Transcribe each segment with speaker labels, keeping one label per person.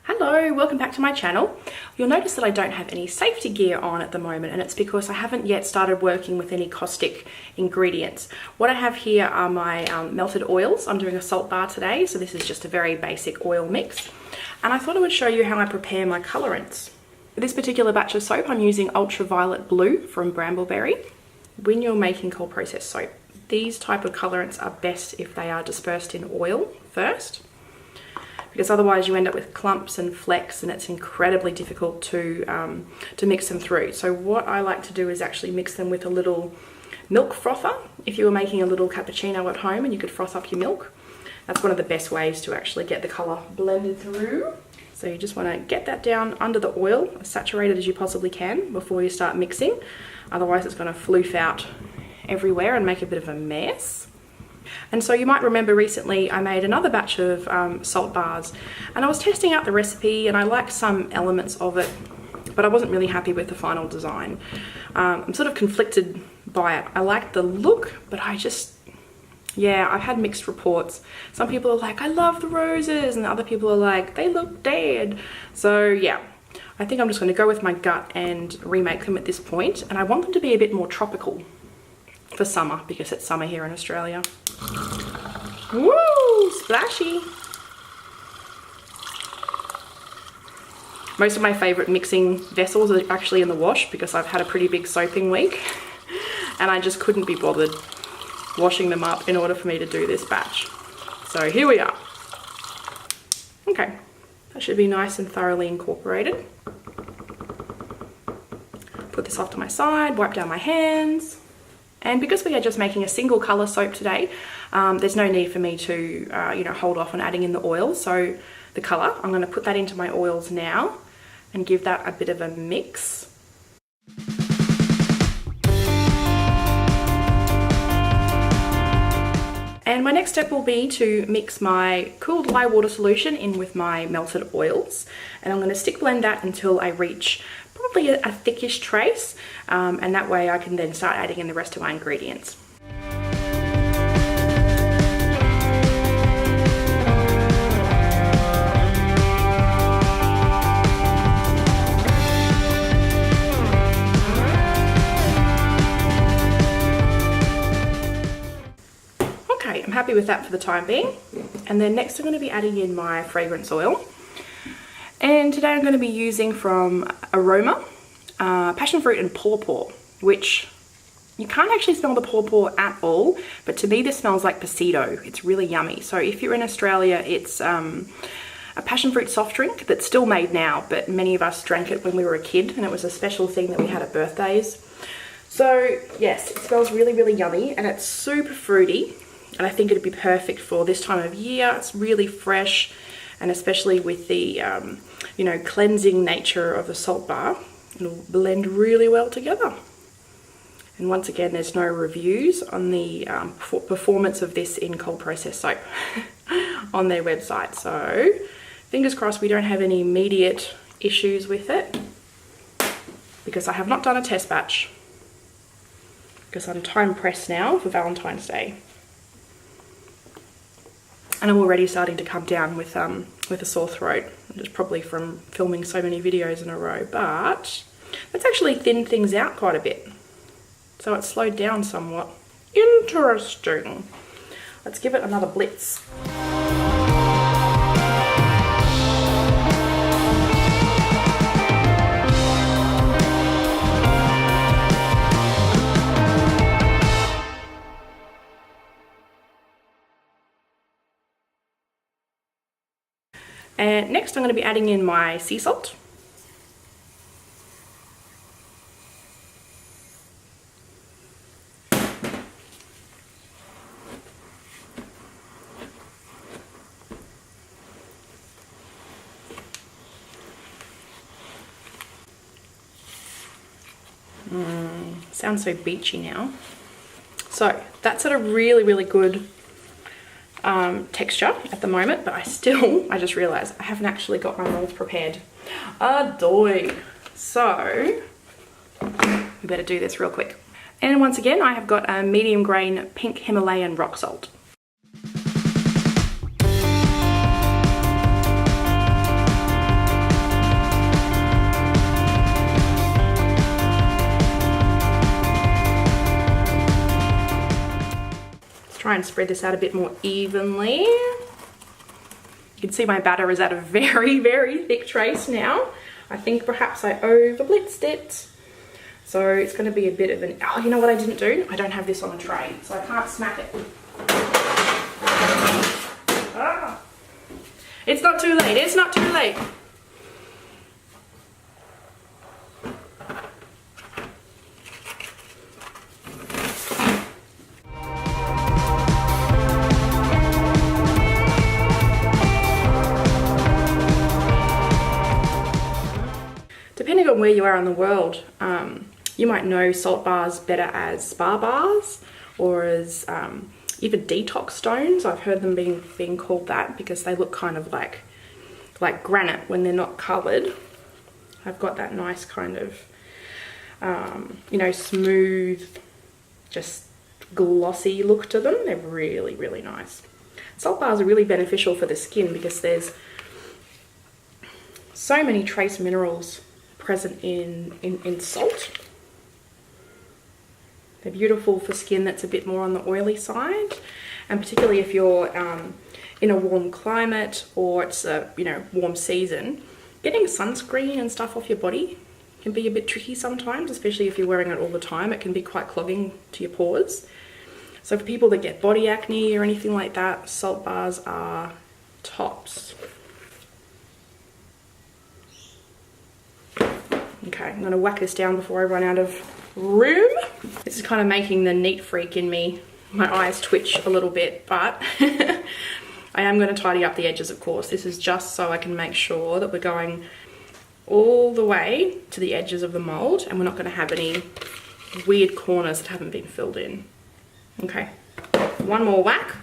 Speaker 1: Hello, welcome back to my channel. You'll notice that I don't have any safety gear on at the moment, and it's because I haven't yet started working with any caustic ingredients. What I have here are my melted oils. I'm doing a salt bar today, so this is just a very basic oil mix. And I thought I would show you how I prepare my colorants. For this particular batch of soap, I'm using ultraviolet blue from Brambleberry. When you're making cold process soap, these type of colorants are best if they are dispersed in oil first, because otherwise you end up with clumps and flecks and it's incredibly difficult to mix them through. So what I like to do is actually mix them with a little milk frother. If you were making a little cappuccino at home and you could froth up your milk, that's one of the best ways to actually get the color blended through. So you just want to get that down under the oil, as saturated as you possibly can before you start mixing. Otherwise it's going to floof out everywhere and make a bit of a mess. And so you might remember recently I made another batch of salt bars, and I was testing out the recipe and I liked some elements of it, but I wasn't really happy with the final design. I'm sort of conflicted by it. I like the look, but I've had mixed reports. Some people are like, I love the roses, and other people are like, they look dead. So yeah, I think I'm just going to go with my gut and remake them at this point, and I want them to be a bit more tropical for summer because it's summer here in Australia. Woo! Splashy! Most of my favourite mixing vessels are actually in the wash because I've had a pretty big soaping week and I just couldn't be bothered washing them up in order for me to do this batch. So here we are. Okay, that should be nice and thoroughly incorporated. Put this off to my side, wipe down my hands. And because we are just making a single colour soap today, there's no need for me to hold off on adding in the oil. So the colour, I'm going to put that into my oils now and give that a bit of a mix. And my next step will be to mix my cooled lye water solution in with my melted oils. And I'm going to stick blend that until I reach probably a thickish trace, and that way I can then start adding in the rest of my ingredients. Okay, I'm happy with that for the time being. And then next I'm going to be adding in my fragrance oil. And today I'm going to be using from Aroma, passion fruit and pawpaw, which you can't actually smell the pawpaw at all, but to me this smells like Pasito. It's really yummy. So if you're in Australia, it's a passion fruit soft drink that's still made now, but many of us drank it when we were a kid and it was a special thing that we had at birthdays. So yes, it smells really, really yummy and it's super fruity, and I think it'd be perfect for this time of year. It's really fresh. And especially with the, cleansing nature of the salt bar, it'll blend really well together. And once again, there's no reviews on the performance of this in cold process soap on their website. So fingers crossed we don't have any immediate issues with it, because I have not done a test batch because I'm time pressed now for Valentine's Day. And I'm already starting to come down with a sore throat, just probably from filming so many videos in a row, but that's actually thinned things out quite a bit. So it's slowed down somewhat. Interesting. Let's give it another blitz. And next I'm going to be adding in my sea salt. Sounds so beachy now. So that's at a really, really good texture at the moment, but I just realized I haven't actually got my molds prepared. Adoy. So we better do this real quick. And once again, I have got a medium grain pink Himalayan rock salt. try and spread this out a bit more evenly. You can see my batter is at a very, very thick trace now. I think perhaps I over blitzed it. So it's going to be a bit of an, oh, you know what I didn't do? I don't have this on a tray, so I can't smack it. Ah. It's not too late, it's not too late. Depending on where you are in the world, you might know salt bars better as spa bars or as even detox stones. I've heard them being called that because they look kind of like granite when they're not coloured. I've got that nice kind of, you know, smooth, just glossy look to them. They're really, really nice. Salt bars are really beneficial for the skin because there's so many trace minerals present in salt. They're beautiful for skin that's a bit more on the oily side, and particularly if you're in a warm climate or it's a, you know, warm season, getting sunscreen and stuff off your body can be a bit tricky sometimes, especially if you're wearing it all the time. It can be quite clogging to your pores. So for people that get body acne or anything like that, salt bars are tops. Okay, I'm gonna whack this down before I run out of room. This is kind of making the neat freak in me, my eyes twitch a little bit, but I am going to tidy up the edges, of course. This is just so I can make sure that we're going all the way to the edges of the mold and we're not going to have any weird corners that haven't been filled in. Okay, one more whack.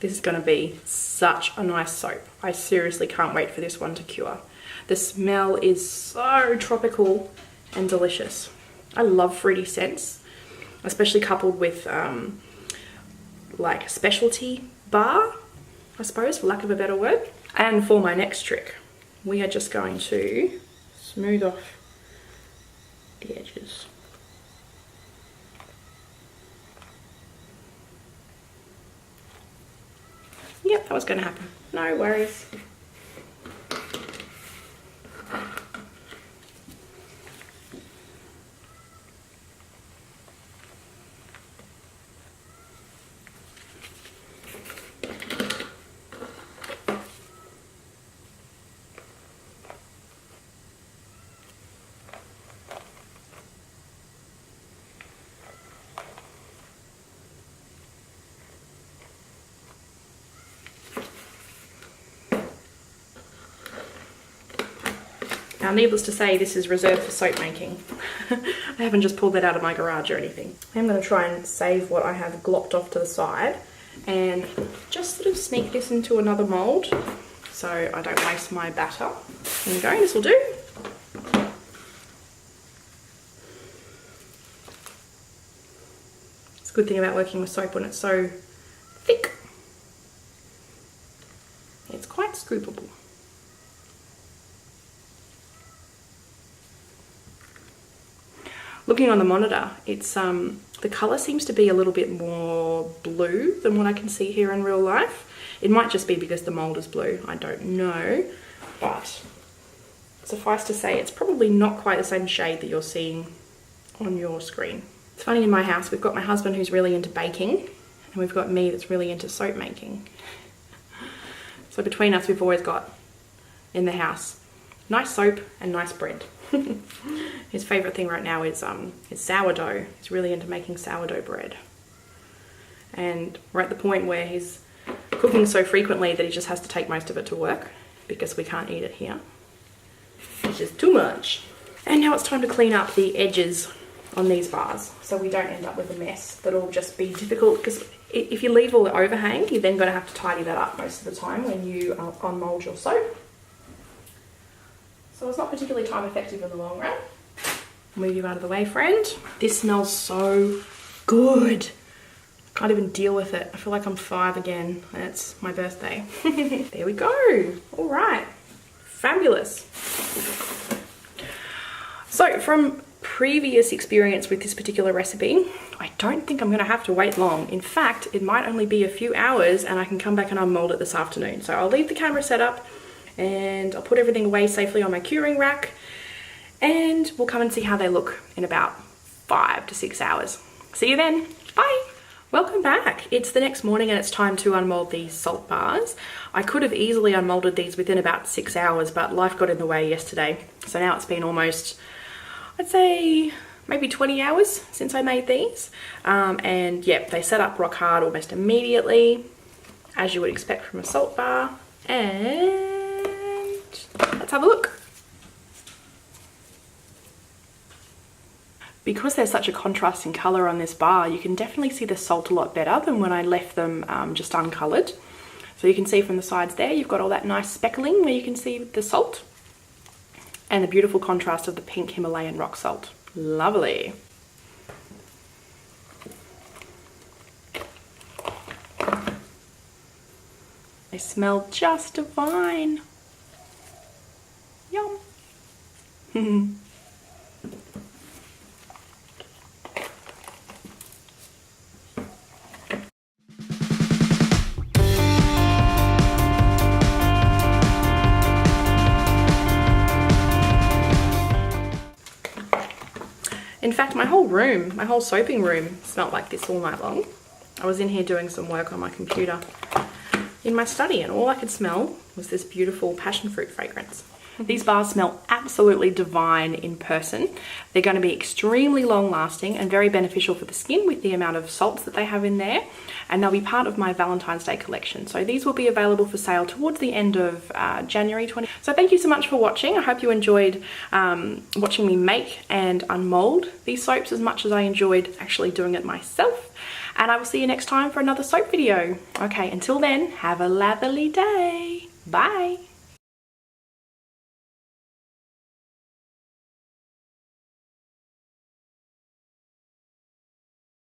Speaker 1: This is going to be such a nice soap. I seriously can't wait for this one to cure. The smell is so tropical and delicious. I love fruity scents, especially coupled with like a specialty bar, I suppose, for lack of a better word. And for my next trick, we are just going to smooth off the edges. Yep, that was going to happen. No worries. Now, needless to say, this is reserved for soap making. I haven't just pulled that out of my garage or anything. I'm going to try and save what I have glopped off to the side and just sort of sneak this into another mold so I don't waste my batter. There we go, this will do. It's a good thing about working with soap when it's so thick. It's quite scoopable. Looking on the monitor, it's the colour seems to be a little bit more blue than what I can see here in real life. It might just be because the mould is blue, I don't know, but suffice to say it's probably not quite the same shade that you're seeing on your screen. It's funny, in my house we've got my husband who's really into baking and we've got me that's really into soap making. So between us we've always got in the house nice soap and nice bread. His favourite thing right now is sourdough. He's really into making sourdough bread. And we're at the point where he's cooking so frequently that he just has to take most of it to work because we can't eat it here. It's just too much. And now it's time to clean up the edges on these bars so we don't end up with a mess that'll just be difficult, because if you leave all the overhang, you're then going to have to tidy that up most of the time when you unmold your soap. So it's not particularly time effective in the long run. Move you out of the way, friend. This smells so good. Can't even deal with it. I feel like I'm 5 again and it's my birthday. There we go. All right. Fabulous. So from previous experience with this particular recipe, I don't think I'm going to have to wait long. In fact, it might only be a few hours and I can come back and unmold it this afternoon. So I'll leave the camera set up and I'll put everything away safely on my curing rack, and we'll come and see how they look in about 5 to 6 hours. See you then. Bye. Welcome back. It's the next morning and it's time to unmold these salt bars. I could have easily unmolded these within about 6 hours, but life got in the way yesterday. So now it's been almost, I'd say, maybe 20 hours since I made these. And yep, they set up rock hard almost immediately, as you would expect from a salt bar. And let's have a look. Because there's such a contrast in colour on this bar, you can definitely see the salt a lot better than when I left them just uncoloured. So you can see from the sides there, you've got all that nice speckling where you can see the salt, and the beautiful contrast of the pink Himalayan rock salt. Lovely. They smell just divine. Yum. In fact, my whole soaping room smelled like this all night long. I was in here doing some work on my computer in my study, and all I could smell was this beautiful passion fruit fragrance. These bars smell absolutely divine in person. They're going to be extremely long lasting and very beneficial for the skin with the amount of salts that they have in there, and they'll be part of my Valentine's Day collection. So these will be available for sale towards the end of January 20. So thank you so much for watching. I hope you enjoyed watching me make and unmold these soaps as much as I enjoyed actually doing it myself. And I will see you next time for another soap video. Okay, until then, have a lovely day. Bye.